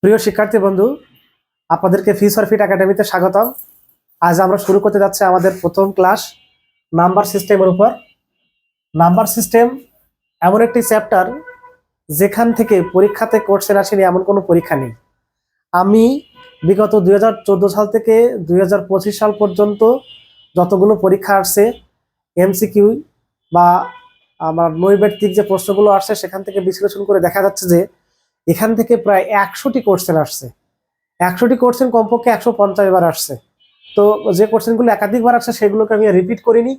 প্রিয় শিক্ষার্থী বন্ধু, আপনাদেরকে ফিউচার ফিট একাডেমিতে স্বাগতম। আজ আমরা শুরু করতে যাচ্ছি আমাদের প্রথম ক্লাস নাম্বার সিস্টেমের উপর। নাম্বার সিস্টেম এমন একটি চ্যাপ্টার যেখান থেকে পরীক্ষাতে কোশ্চেন আসেনি এমন কোনো পরীক্ষা নেই। আমি বিগত 2014 সাল থেকে 2025 সাল পর্যন্ত যতগুলো পরীক্ষা আসছে এমসিকিউ বা আমার নৈর্ব্যক্তিক যে প্রশ্নগুলো আসছে সেখান থেকে বিশ্লেষণ করে দেখা যাচ্ছে যে এখান থেকে প্রায় 100টি কোশ্চেন আসছে। 100টি কোশ্চেন কমপক্ষে 150 বার আসছে। তো যে কোশ্চেনগুলো একাধিকবার আসছে সেগুলোকে আমি রিপিট করিনি,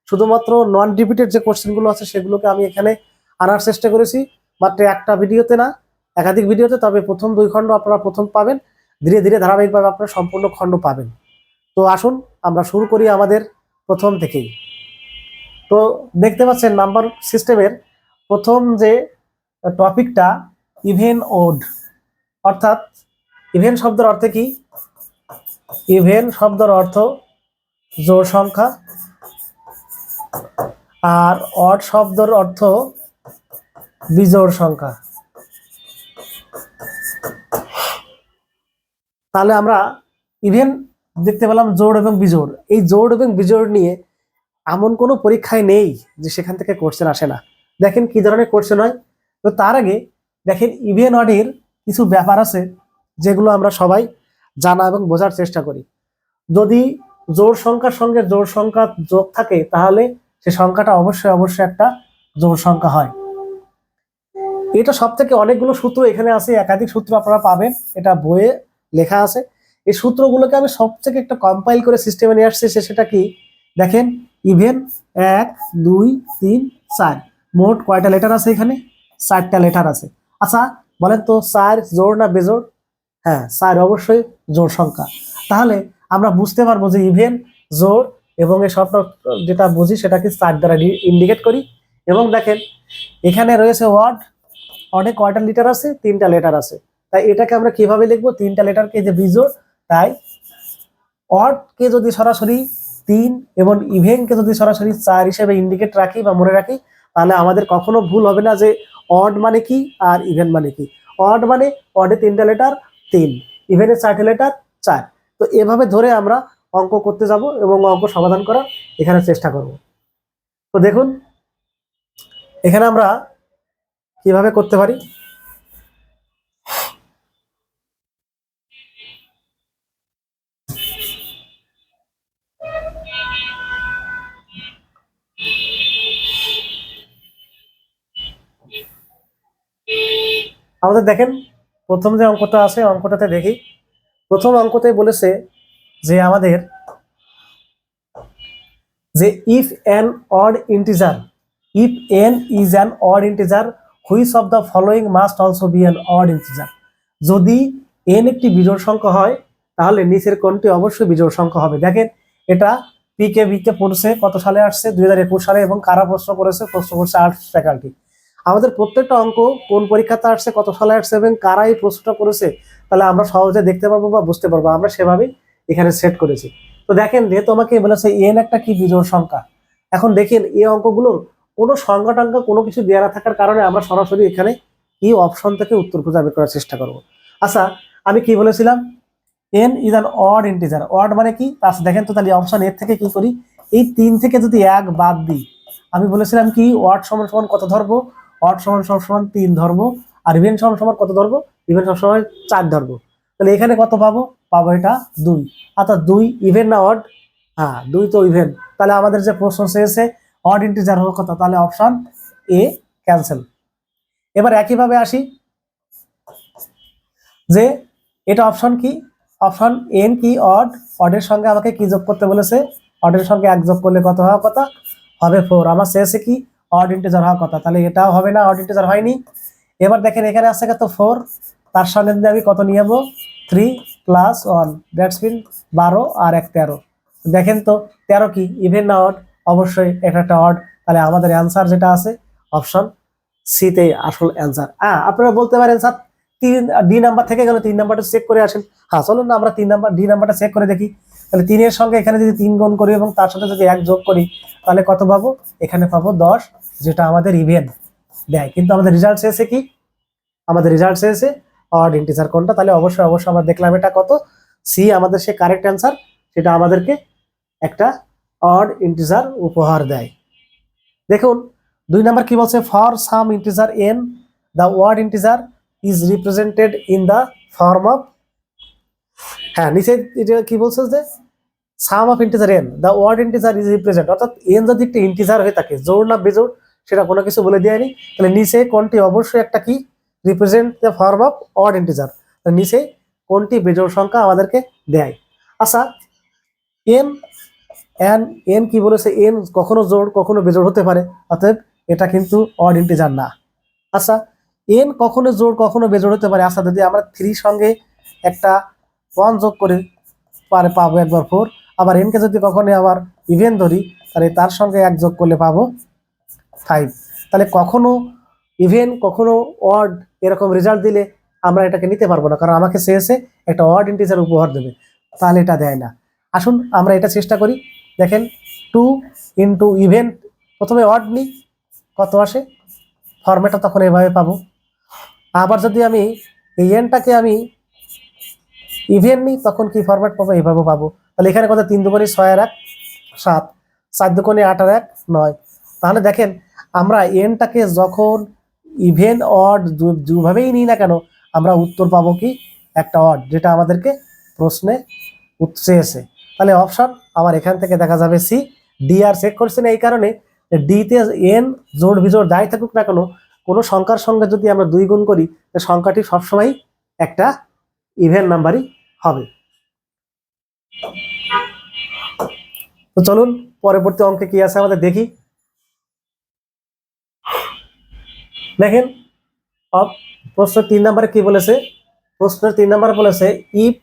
শুধুমাত্র নন রিপিটেড যে কোশ্চেনগুলো আছে সেগুলোকে আমি এখানে আনার চেষ্টা করেছি, মাত্র একটা ভিডিওতে না, একাধিক ভিডিওতে। তবে প্রথম 2 খণ্ড আপনারা প্রথম পাবেন, ধীরে ধীরে ধারাবাহিকভাবে আপনারা সম্পূর্ণ খণ্ড পাবেন। তো আসুন আমরা শুরু করি আমাদের প্রথম থেকেই। তো দেখতে পাচ্ছেন নাম্বার সিস্টেমের প্রথম যে টপিকটা ইভেন ওড, অর্থাৎ ইভেন শব্দের অর্থ কি? ইভেন শব্দের অর্থ জোড় সংখ্যা, আর অড শব্দের অর্থ বিজোড় সংখ্যা। তাহলে আমরা ইভেন দেখতে পেলাম জোড় এবং বিজোড়। এই জোড় এবং বিজোড় নিয়ে এমন কোনো পরীক্ষায় নেই যে সেখান থেকে কোশ্চেন আসে না। দেখেন কি ধরনের কোশ্চেন হয়। তো তার আগে দেখেন ইভেন অডের কিছু ব্যাপার আছে যেগুলো আমরা সবাই জানা এবং বোঝার চেষ্টা করি। যদি জোড় সংখ্যার সঙ্গে জোড় সংখ্যা যোগ থাকে তাহলে সে সংখ্যাটা অবশ্যই অবশ্যই একটা জোড় সংখ্যা হয়। এটা সব থেকে অনেকগুলো সূত্র এখানে আছে, একাধিক সূত্র আপনারা পাবেন, এটা বইয়ে লেখা আছে। এই সূত্রগুলোকে আমি সব থেকে একটা কম্পাইল করে সিস্টেমে নিয়ে আসছি। সেটা কি দেখেন, ইভেন 1 2 3 4, মোট কয়টা লেটার আছে এখানে? 4টা লেটার আছে। আচ্ছা বলেন তো 4 জোড় না বেজোড়? হ্যাঁ, 4 অবশ্যই জোড় সংখ্যা। তাহলে আমরা বুঝতে পারবো যে ইভেন জোড়, এবং এই সবটা যেটা বুঝি সেটাকে 4 দ্বারা ইন্ডিকেট করি। এবং দেখেন এখানে রয়েছে ওয়ার্ড, অনেক কয়টা লেটার আছে? 3টা লেটার আছে। তাই এটাকে আমরা কিভাবে লিখবো? 3টা লেটারকে যে বিজোড়, তাই অডকে যদি সরাসরি 3 এবং ইভেনকে যদি সরাসরি 4 হিসেবে ইন্ডিকেট রাখি বা মনে রাখি, তাহলে আমাদের কখনো ভুল হবে না যে অড মানে কি আর ইভেন মানে কি। অড মানে অডে 3টা লেটার 3, ইভেনে 4টা লেটার 4। তো এভাবে ধরে আমরা অঙ্ক করতে যাব এবং অঙ্ক সমাধান করার এখানে চেষ্টা করব। তো দেখুন এখানে আমরা কিভাবে করতে পারি। আমাদের দেখেন প্রথম যে অঙ্কটা আছে, অঙ্কটাতে দেখি। প্রথম অঙ্কতে বলেছে যে আমাদের যে if N odd integer, if N is an odd integer which of the following must also be an odd integer. যদি এন একটি বিজোড় সংখ্যা হয় তাহলে নিচের কোনটি অবশ্যই বিজোড় সংখ্যা হবে। দেখেন এটা পিকে বিকে পড়ছে, কত সালে আসছে? 2021 সালে। এবং কারা প্রশ্ন করেছে? প্রশ্ন করছে আর্টস ফ্যাকাল্টি। আমাদের প্রত্যেকটা অঙ্ক কোন পরীক্ষাতে আসছে, কত সালে আসছে এবং কারা এই প্রশ্নটা করেছে, তাহলে আমরা সহজে দেখতে পারবো বা বুঝতে পারবো। আমরা সেভাবেই এখানে সেট করেছি। তো দেখেন যেহেতু আমাকে বলেছে এন একটা কি বিজোড় সংখ্যা, এখন দেখেন এই অঙ্কগুলোর কোনো সংখ্যা টংখ্যা কোনো কিছু দেওয়া না থাকার কারণে আমরা সরাসরি এখানে কি অপশন থেকে উত্তর খুঁজে বের করার চেষ্টা করব। আচ্ছা আমি কি বলেছিলাম? N is an odd integer. Odd মানে কি? আচ্ছা দেখেন তো, তাহলে অপশন এর থেকে কি করি, এই 3 থেকে যদি 1 বাদ দিই, আমি বলেছিলাম কি অড সমান সমান কত ধরবো? অড সমান সমান 3 ধরবো। আর ইভেন সমান সমান কত ধরবো? ইভেন সমান সমান 4 ধরবো। তাহলে এখানে কত পাবো? পাবো এটা 2। অর্থাৎ 2 ইভেন না অড? হ্যাঁ 2 তো ইভেন। তাহলে আমাদের যে প্রশ্ন চেয়েছে অড ইন্টিজার হওয়ার কথা, তাহলে অপশন এ ক্যান্সেল। এবার একইভাবে আসি যে এটা অপশন কি? অপশন এন কি অড? অডের সঙ্গে আমাকে কি যোগ করতে বলেছে? অডের সঙ্গে 1 যোগ করলে কত হওয়ার কথা? হবে 4। আমার চেয়েছে কি অড ইন্টিজার হওয়ার কথা, তাহলে এটাও হবে না, অড ইন্টিজার হয়নি। এবার দেখেন এখানে আছে কত? 4। তার সঙ্গে যদি আমি কত নিয়ে যাবো? 3 + 1, দ্যাটস মিন 12 আর 1 13। দেখেন তো 13 কি ইভেন না অড? অবশ্যই এটা একটা অড। তাহলে আমাদের অ্যান্সার যেটা আছে অপশন সিতে আসল অ্যান্সার। আপনারা বলতে পারেন স্যার ডি নাম্বার থেকে গেল, 3 নাম্বারটা চেক করে আসেন। হ্যাঁ চলুন না আমরা 3 নাম্বার ডি নাম্বারটা চেক করে দেখি। তাহলে 3 এর সঙ্গে এখানে যদি 3 গুণ করি এবং তার সাথে যদি 1 যোগ করি, তাহলে কত পাবো? এখানে পাবো 10, যেটা আমাদের ইভেন দেয়। কিন্তু আমাদের রেজাল্ট চেয়েছে কি? আমাদের রেজাল্ট চেয়েছে অড ইন্টিজার কোনটা, তাহলে অবশ্যই অবশ্যই আমরা দেখলাম এটা কত, সি আমাদের সে কারেক্ট অ্যান্সার, সেটা আমাদেরকে একটা অড ইন্টিজার উপহার দেয়। দেখুন 2 নাম্বার কি বলছে, for some integer n the word integer is represented in the form of, হ্যাঁ নিচে এটা কি বলছে যে sum of integer n the word integer is represent, অর্থাৎ এন যদি একটা ইন্টিজার হয়ে থাকে, জোড় না বেজোড় সেটা কোনো কিছু বলে দেয়নি, তাহলে নিচে কোনটি অবশ্যই একটা কি represent the form of odd integer, নিচে কোনটি বেজোড় সংখ্যা আমাদেরকে দেয়। আচ্ছা এন এন কি বলেছে, এন কখনো জোড় কখনো বেজোড় হতে পারে, অতএব এটা কিন্তু অড ইন্টিজার না। আচ্ছা এন কখনো জোড় কখনো বেজোড় হতে পারে, আচ্ছা যদি আমরা 3 সঙ্গে একটা 1 যোগ করে পাবো একবার 4, আবার এনকে যদি কখনো আবার ইভেন ধরি তাহলে তার সঙ্গে 1 যোগ করলে পাবো 5, তাহলে কখনো ইভেন কখনো অড এরকম রেজাল্ট দিলে আমরা এটাকে নিতে পারবো না, কারণ আমাকে চেয়েছে একটা অড ইন্টিজার উপহার দেবে, তাহলে এটা দেয় না। আসুন আমরা এটা চেষ্টা করি, দেখেন 2 ইন্টু ইভেন, প্রথমে অড নিই কত আসে, ফর্মেটটা তখন এভাবে পাবো। আবার যদি আমি এই এনটাকে আমি ইভেন নিই তখন কি ফরম্যাট পাবো, এইভাবে পাবো। তাহলে এখানে কত, 3 দুগুণে 6 আর 1 7, 4 দুগুণে 8 আর 1 9। তাহলে দেখেন আমরা এনটাকে যখন ইভেন অড যেভাবেই নিই না কেন আমরা উত্তর পাবো কি একটা অড, যেটা আমাদেরকে প্রশ্নে চেয়েছে। তাহলে অপশন আমার এখান থেকে দেখা যাবে সি। ডি আর চেক করছেন এই কারণে, ডিতে এন জোড় বিজোড় যাই থাকুক না কেন, কোনো সংখ্যার সঙ্গে যদি আমরা 2 গুণ করি সংখ্যাটি সবসময় একটা ইভেন নাম্বারই হবে। তো চলুন পরবর্তী অঙ্কে কি আছে আমাদের দেখি। দেখেন প্রশ্ন 3 নম্বরে কি বলেছে, প্রশ্নের 3 নম্বরে বলেছে if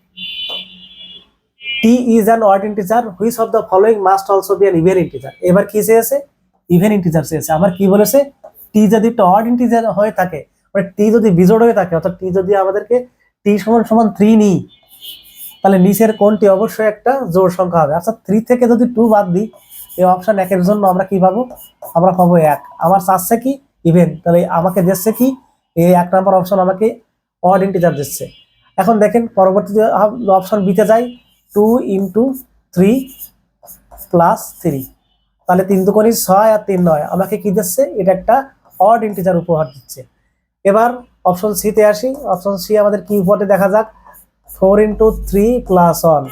T is an odd integer which of the following must also be an even integer. এবার কি চেয়েছে, ইভেন ইন্টিজার চেয়েছে। আবার কি বলেছে, টি যদি একটা অড ইন্টিজার হয়ে থাকে, মানে টি যদি বিজোড় হয়ে থাকে, অর্থাৎ টি যদি আমাদেরকে টি সমান সমান 3 নিই, তাহলে নিচের কোনটি অবশ্যই একটা জোড় সংখ্যা হবে। আচ্ছা 3 থেকে যদি 2 বাদ দিই, এই অপশন 1 এর জন্য আমরা কি পাবো, আমরা পাবো 1। আমার চাচ্ছে কি ইভেন, তাহলে আমাকে দিচ্ছে কি এই 1 নম্বর অপশন আমাকে অড ইন্টিজার দিচ্ছে। এখন দেখেন পরবর্তীতে অপশন বিতে যাই, 2 ইন্টু 3 প্লাস 3, তাহলে 3 দুগুণে 6 আর 3 9, আমাকে কি দিচ্ছে, এটা একটা অড ইন্টিজার উপহার দিচ্ছে। এবার অপশন সি তে আসি, অপশন সি আমাদের কি উপহারে দেখা যাক, 4 ইন্টু 3 প্লাস 1,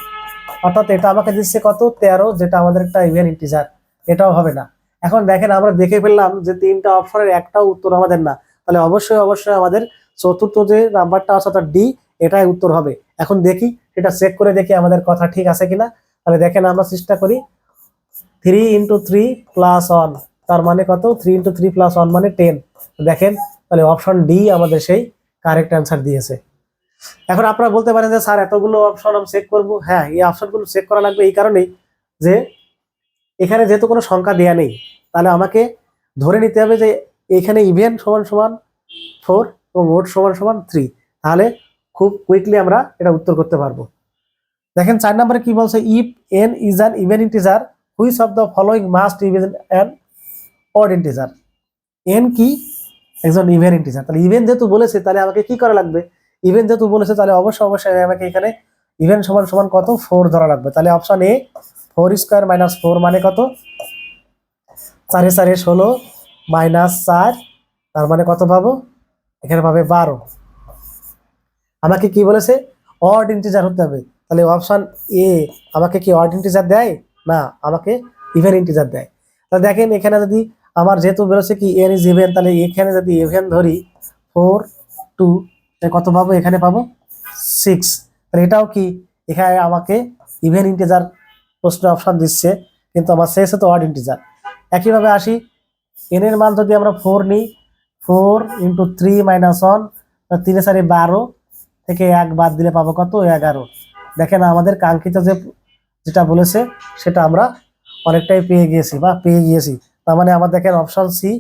অর্থাৎ এটা আমাকে দিচ্ছে কত 13, যেটা আমাদের একটা ইভেন ইন্টিজার, এটাও হবে না। এখন দেখেন আমরা দেখে ফেললাম যে 3টা অপশনের একটাও উত্তর আমাদের না, তাহলে অবশ্যই অবশ্যই আমাদের চতুর্থ যে নাম্বারটা আছে অর্থাৎ ডি, এটাই উত্তর হবে। এখন দেখি এটা চেক করে দেখি আমাদের কথা ঠিক আছে কিনা। তাহলে দেখেন আমরা চেষ্টা করি, 3 ইন্টু 3 প্লাস 1 তার মানে কত, 3 ইন্টু 3 প্লাস 1 মানে 10। দেখেন তাহলে অপশন ডি আমাদের সেই কারেক্ট অ্যান্সার দিয়েছে। এখন আপনারা বলতে পারেন যে স্যার এতগুলো অপশন আমি চেক করবো, হ্যাঁ এই অপশনগুলো চেক করা লাগবে এই কারণেই যে এখানে যেহেতু কোনো সংখ্যা দেয়া নেই, তাহলে আমাকে ধরে নিতে হবে যে এখানে ইভেন সমান সমান 4 এবং ওড সমান সমান 3, তাহলে খুব কুইকলি আমরা এটা উত্তর করতে পারবো। দেখেন 4 নম্বরে কি বলছে, if N is an even integer which of the following must even an odd integer. N কি একজন ইভেন ইন্টিজার, তাহলে ইভেন যেহেতু বলেছে তাহলে আমাকে কি করা লাগবে, ইভেন যেহেতু বলেছে তাহলে অবশ্যই অবশ্যই আমাকে এখানে ইভেন সমান সমান কত 4 ধরা লাগবে। তাহলে অপশন এ 4 স্কোয়ার মাইনাস 4 মানে কত, 4 এ 4 এ 16 মাইনাস 4, তার মানে কত পাবো, এখানে পাবে 12। আমাকে কি বলেছে অড ইন্টিজার হতে হবে, তাহলে অপশন এ আমাকে কি অড ইন্টিজার দেয় না, আমাকে ইভেন ইন্টিজার দেয়। তাহলে দেখেন এখানে যদি আমার যেহেতু বলেছে কি এন ইজ ইভেন, তাহলে এখানে যদি ইভেন ধরি 4 2, কত পাবো, এখানে পাবো 6। তাহলে এটাও কি এখানে আমাকে ইভেন ইন্টিজার প্রশ্ন অপশন দিচ্ছে, কিন্তু আমার শেষে তো অড ইন্টিজার। একইভাবে আসি, এন এর মান যদি আমরা 4 নিই, 4 ইন্টু 3 মাইনাস 1, 3 এ 4 12 থেকে 1 বাদ দিলে পাবো কত 11। দেখেন আমাদের কাঙ্ক্ষিত যেটা বলেছে সেটা আমরা অনেকটাই পেয়ে গিয়েছি। তার মানে আমার দেখেন অপশন সি।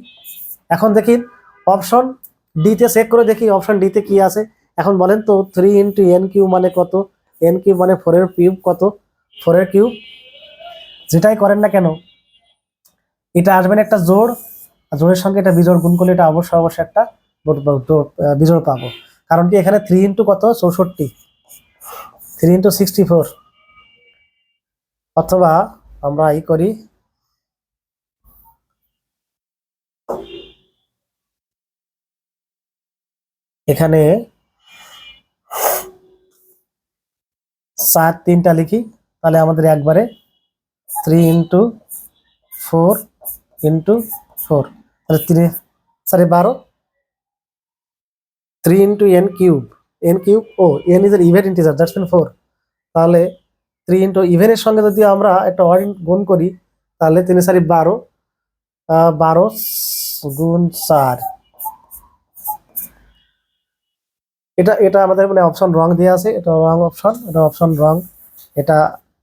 এখন দেখি অপশন ডিতে চেক করে দেখি অপশন ডিতে কি আছে। এখন বলেন তো 3 ইন্টু এন কিউ মানে কত, এন কিউ মানে 4 এর কিউব, কত 4 এর কিউব। যেটাই করেন না কেন এটা আসবে না একটা জোড়, আর জোড়ের সঙ্গে এটা বিজোড় গুণ করলে এটা অবশ্যই অবশ্যই একটা বিজোড় পাবো। কারণ কি এখানে 3 ইন্টু কত 64, 3 ইন্টু 64। অথবা আমরা এই করি, এখানে 4 3টা লিখি, তাহলে আমাদের একবারে 3 ইন্টু 4 ইন্টু 4, তাহলে 3 12, 3 ইন্টু n কিউব, ও n is an even integer, that's mean 4। তাহলে 3 ইন্টু ইভেনের সঙ্গে যদি আমরা একটা অড গুণ করি, তাহলে 3 4 12, 12 গুণ 4। এটা আমাদের মানে অপশন রং দেওয়া আছে, এটা রং অপশন, এটা অপশন রং, এটা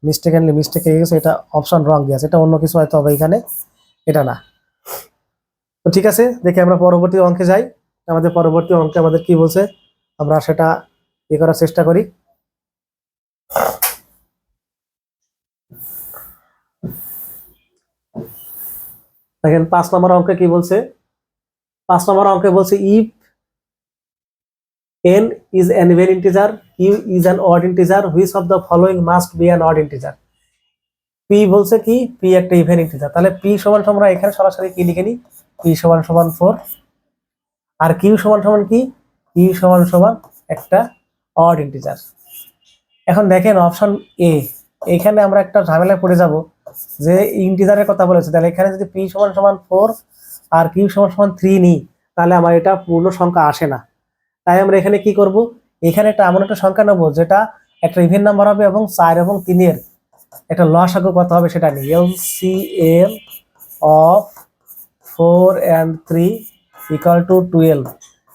মিস্টেক হয়ে গেছে, এটা অপশন রং দেওয়া আছে, এটা অন্য কিছু হয়তো হবে এখানে, এটা না। তো ঠিক আছে, দেখি আমরা পরবর্তী অঙ্কে যাই। আমাদের পরবর্তী অঙ্কে আমাদের কি বলছে, আমরা সেটা ইয়ে করার চেষ্টা করি। দেখেন 5 নম্বর অঙ্কে কি বলছে, 5 নম্বর অঙ্কে বলছে if n is an even integer, q is an odd integer, which of the following must be an odd integer? p বলছে কি p একটা ইভেন ইন্টিজার, তাহলে p সমান আমরা এখানে সরাসরি কি লিখে নিই, p সমান 4, আর q সমান কি, q সমান একটা অড ইন্টিজার। এখন দেখেন অপশন এ, এখানে আমরা একটা ঝামেলায় পড়ে যাব, যে ইন্টিজারের কথা বলেছে, তাহলে এখানে যদি p সমান 4 আর q সমান 3 নিই, তাহলে আমার এটা পূর্ণ সংখ্যা আসে না। তাই আমরা এখানে কি করব, এখানে একটা এমন একটা সংখ্যা নেব যেটা একটা ইভেন নাম্বার হবে এবং 4 এবং 3 এর একটা লসাগু কত হবে সেটা নিই, LCM of 4 and 3 equal to 12।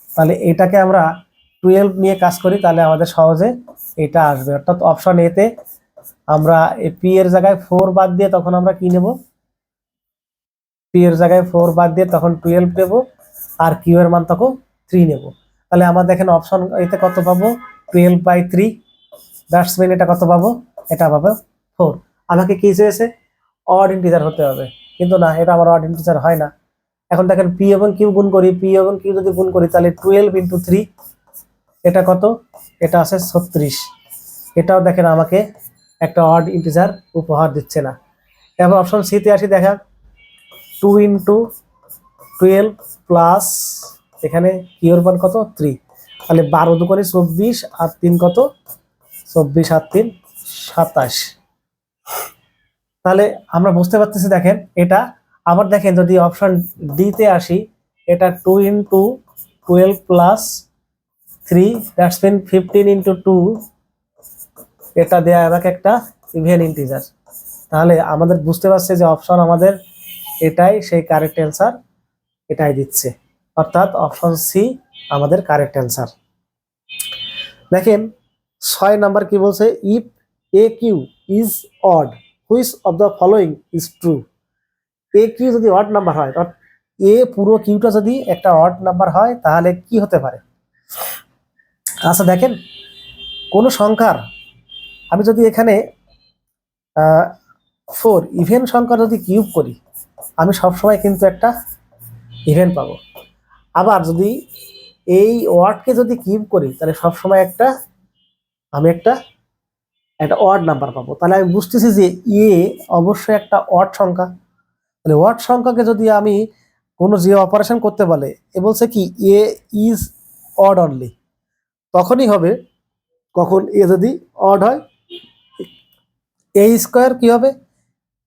তাহলে এটাকে আমরা 12 নিয়ে কাজ করি, তাহলে আমাদের সহজে এটা আসবে। অর্থাৎ অপশন এতে আমরা পি এর জায়গায় 4 বাদ দিয়ে তখন আমরা কি নেব, পি এর জায়গায় 4 বাদ দিয়ে তখন 12 নেব, আর কিউ এর মান তখন 3 নেব। তাহলে আমরা দেখেন অপশন এতে কত পাবো, 12/3, দ্যাটস মিন এটা কত পাবো, এটা পাবো 4। আমাকে কি চেয়েছে, অড ইন্টিজার হতে হবে, কিন্তু না, এটা আমার অড ইন্টিজার হয় না। এখন দেখেন পি এবং কিউ গুণ করি, পি এবং কিউ যদি গুণ করি তাহলে 12 ইন্টু 3, এটা কত, এটা আছে 36। এটাও দেখেন আমাকে একটা অড ইন্টিজার উপহার দিচ্ছে না। এবার অপশন সিতে আসি, দেখা 2 ইন্টু 12 প্লাস এখানে কিউর মান কত 3, তাহলে 12 দুগুণে 24 আর 3 কত, 24 আর 3 27। তাহলে আমরা বুঝতে পারতেছি, দেখেন এটা আবার দেখেন যদি অপশন ডি তে আসি, এটা 2 into 12 plus 3, that's mean 15 into 2, এটা দেয়া আমাকে একটা ইভেন ইন্টিজার। তাহলে আমাদের বুঝতে পারছে যে অপশন আমাদের এটাই সেই কারেক্ট অ্যান্সার, এটাই দিচ্ছে, অর্থাৎ অপশন সি আমাদের কারেক্ট অ্যান্সার। দেখেন 6 নাম্বার কি বলছে, if a q is odd which of the following is true. A q যদি অড নাম্বার হয়, এ পুরো কিউটা যদি একটা অড নাম্বার হয় তাহলে কি হতে পারে। আচ্ছা দেখেন, কোন সংখ্যার আমি যদি এখানে 4 ইভেন সংখ্যা যদি কিউব করি, আমি সবসময় কিন্তু একটা ইভেন পাবো। আবার যদি এই ওয়ার্ডকে যদি কিউব করি, তাহলে সবসময় আমি একটা অড নাম্বার পাবো। তাহলে আমি বুঝতেছি যে এ অবশ্যই একটা অড সংখ্যা। তাহলে অড সংখ্যাকে যদি আমি কোনো যে অপারেশন করতে বলে, এ বলছে কি এ ইজ অড অনলি, তখনই হবে কখন এ যদি অড হয়। এ স্কোয়ার কি হবে,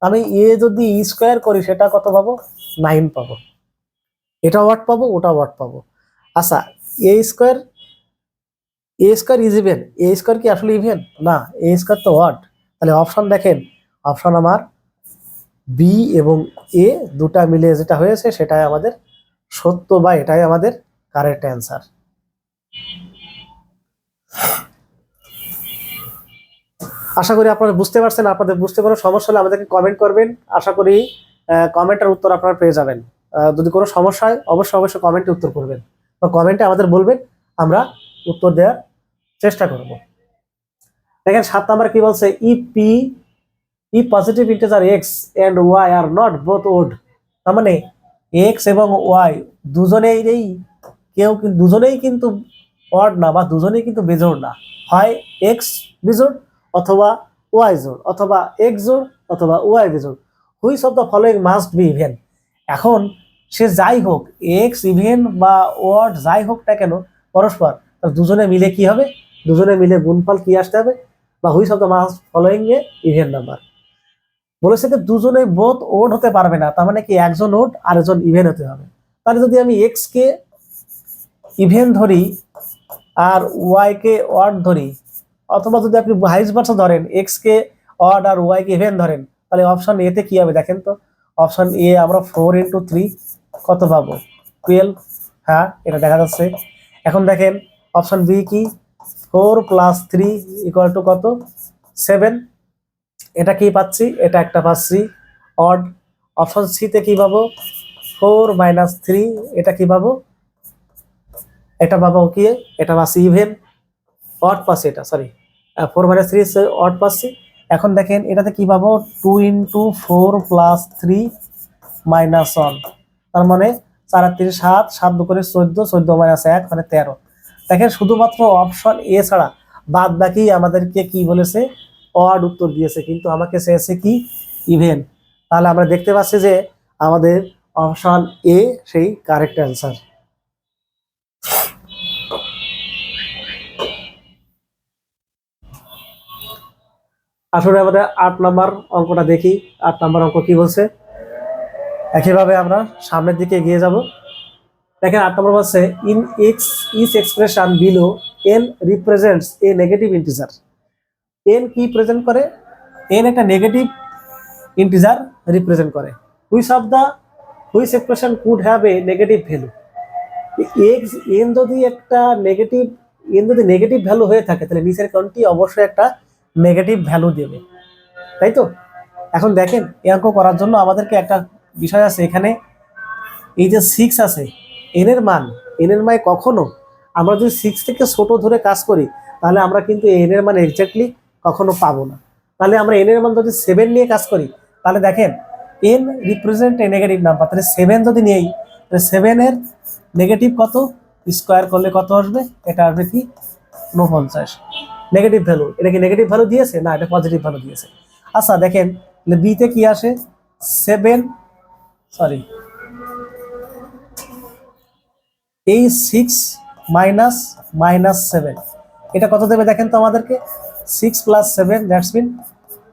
আমি এ যদি স্কোয়ার করি সেটা কত পাবো, 9 পাবো। এটা ওয়াট পাবো, ওটা ওয়াট পাবো। আচ্ছা a square is even, a square কি আসলে ইভেন না, এ স্কোয়ার তো ওয়াট। তাহলে অপশন দেখেন, অপশন আমার বি এবং এ দুটা মিলে যেটা হয়েছে সেটাই আমাদের সত্য, বা এটাই আমাদের কারেক্ট অ্যান্সার। আশা করি আপনারা বুঝতে পারছেন। আপনাদের বুঝতে কোনো সমস্যা হলে আমাদেরকে কমেন্ট করবেন, আশা করি কমেন্টের উত্তর আপনারা পেয়ে যাবেন। যদি কোনো সমস্যা হয় অবশ্যই কমেন্টে উত্তর করবেন, বা কমেন্টে আমাদের বলবেন, আমরা উত্তর দেওয়ার চেষ্টা করব। দেখেন 7 নাম্বার কি বলছে, if positive integer x and y are not both odd. তার মানে এক্স এবং ওয়াই দুজনেই কিন্তু অড না, বা দুজনেই কিন্তু বেজোড় না, হয় এক্স বিজোড় অথবা ওয়াই জোড়, অথবা এক্স জোড় অথবা ওয়াই বিজোড়। Which of the following must be even. এখন সে যাই হোক, এক্স ইভেন বা ওয়ার্ড যাই হোক না কেন পরস্পর, দুজনে মিলে কি হবে, দুজনে মিলে গুণফল কি আসতে হবে, বা which of the must following A even number. বলেছে যে দুজনে বোথ ওড হতে পারবে না, তার মানে কি একজন ওড আর একজন ইভেন হতে হবে। তাহলে যদি আমি এক্স কে ইভেন ধরি আর ওয়াই কে অড ধরি, অথবা যদি আপনি ভাইস ভার্সা ধরেন, এক্স কে অড আর ওয়াই কে ইভেন ধরেন, তাহলে অপশন এ তে কি হবে দেখেন তো। অপশন এ আমরা 4 × 3 কত পাবো, 12। হ্যাঁ, এটা দেখা যাচ্ছে। এখন দেখেন অপশন বি কি, 4 + 3 = কত, 7। এটা কি পাচ্ছি, এটা একটা পাচ্ছি অড। অপশন সি তে কি পাবো, 4 - 3, এটা কি পাবো, এটা পাবো কি, এটা পাচ্ছি ইভেন, অড পাচ্ছি, এটা সরি 4 - 3 অড পাচ্ছি। এখন দেখেন এটাতে কি পাবো, 2 × 4 + 3 - 1, তার মানে 4 × 3 = 7, 7 × 2 = 14, 14 - 1 মানে 13। দেখেন শুধুমাত্র অপশন এ ছাড়া বাদ বাকি আমাদেরকে কি বলেছে, অড উত্তর দিয়েছে, কিন্তু আমাকে চেয়েছে কি, ইভেন। তাহলে আমরা দেখতে পাচ্ছি যে আমাদের অপশন এ সেই কারেক্ট অ্যান্সার। আসলে আমাদের 8 নম্বর অঙ্কটা দেখি। 8 নম্বর অঙ্ক কি বলছে, একইভাবে আমরা সামনের দিকে এগিয়ে যাব। দেখেন 8 নম্বর বলছে, in x each expression below n represents a negative integer. N কি প্রেজেন্ট করে, এন একটা নেগেটিভ ইন্টিজার রিপ্রেজেন্ট করে। Which expression could have a negative value. X n যদি একটা নেগেটিভ, এন যদি নেগেটিভ ভ্যালু হয়ে থাকে, তাহলে নিচের কোনটি অবশ্যই একটা নেগেটিভ ভ্যালু দেবে, তাই তো। এখন দেখেন এই অঙ্ক করার জন্য আমাদেরকে একটা বিষয় আছে এখানে, এই যে 6 আছে, এন এর মান কখনো আমরা যদি 6 থেকে ছোট ধরে কাজ করি, তাহলে আমরা কিন্তু এন এর মান এক্স্যাক্টলি কখনো পাবো না। তাহলে আমরা এন এর মান যদি 7 নিয়ে কাজ করি, তাহলে দেখেন N represent a negative number, তাহলে 7 যদি নেই, তাহলে 7 এর নেগেটিভ কত, স্কোয়ার করলে কত আসবে, এটা আসবে কি 49। নেগেটিভ ভ্যালু, এটা কি নেগেটিভ ভ্যালু দিয়েছে, না এটা পজিটিভ ভ্যালু দিয়েছে। আচ্ছা দেখেন বিতে কি আসে, 7 সরি এই 6 - -7, এটা কত দেবে দেখেন তো আমাদেরকে, 6 + 7 দ্যাটস মিন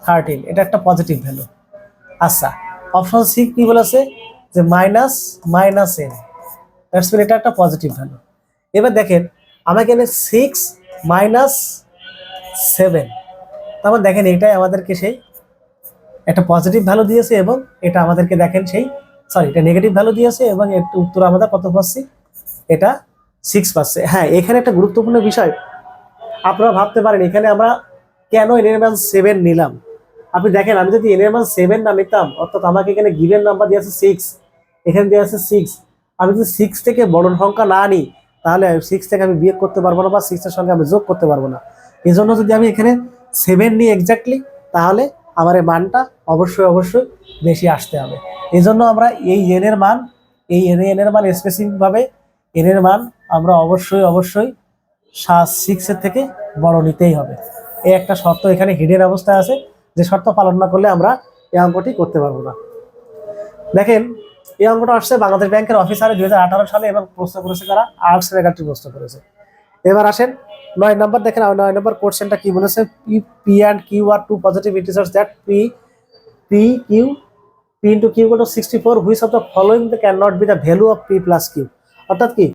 13, এটা একটা পজিটিভ ভ্যালু। আচ্ছা অপশন সি কি বলেছে, যে মাইনাস -n, দ্যাটস মিন এটা একটা পজিটিভ ভ্যালু। এবার দেখেন আমাকে এখানে 6 - 7, তারপর দেখেন এটাই আমাদেরকে সেই একটা পজিটিভ ভ্যালু দিয়েছে, এবং এটা আমাদেরকে দেখেন সেই সরি এটা নেগেটিভ ভ্যালু দিয়েছে, এবং এর উত্তর আমরা কত পাচ্ছি, এটা 6 পাচ্ছে। হ্যাঁ, এখানে একটা গুরুত্বপূর্ণ বিষয় আপনারা ভাবতে পারেন, এখানে আমরা কেন এন এর মান 7 নিলাম। আপনি দেখেন আমি যদি এন এর মান 7 না নিতাম, অর্থাৎ আমাকে এখানে গিভেন নাম্বার দিয়ে আছে 6, এখানে দিয়ে আছে 6, আমি যদি 6 থেকে বড় সংখ্যা না নিই, তাহলে 6 থেকে আমি বিয়োগ করতে পারবো না, বা 6 এর সঙ্গে আমি যোগ করতে পারবো না। এই জন্য যদি আমি এখানে 7 নিই এক্স্যাক্টলি, তাহলে আমার এই মানটা অবশ্যই বেশি আসতে হবে। এই জন্য আমরা এই এন এর মান, এই এন এর মান স্পেসিফিক ভাবে এন এর মান আমরা অবশ্যই 6 এর থেকে বড় নিতেই হবে। এই একটা শর্ত এখানে হিডেন অবস্থায় আছে, যে শর্ত পালন না করলে আমরা এই অঙ্কটি করতে পারবো না। দেখেন এই অঙ্কটা আসছে বাংলাদেশ ব্যাংকের অফিসারে 2018 সালে, এবং প্রশ্ন করেছে তারা আর্টস ফ্যাকাল্টি প্রশ্ন করেছে। এবার আসেন 9 নম্বর, দেখেন 9 নম্বর কোশ্চেনটা কি বলেছে, p and q are two positive integers that p q p into q = 64, which of the following can not be the value of p + q। অর্থাৎ কি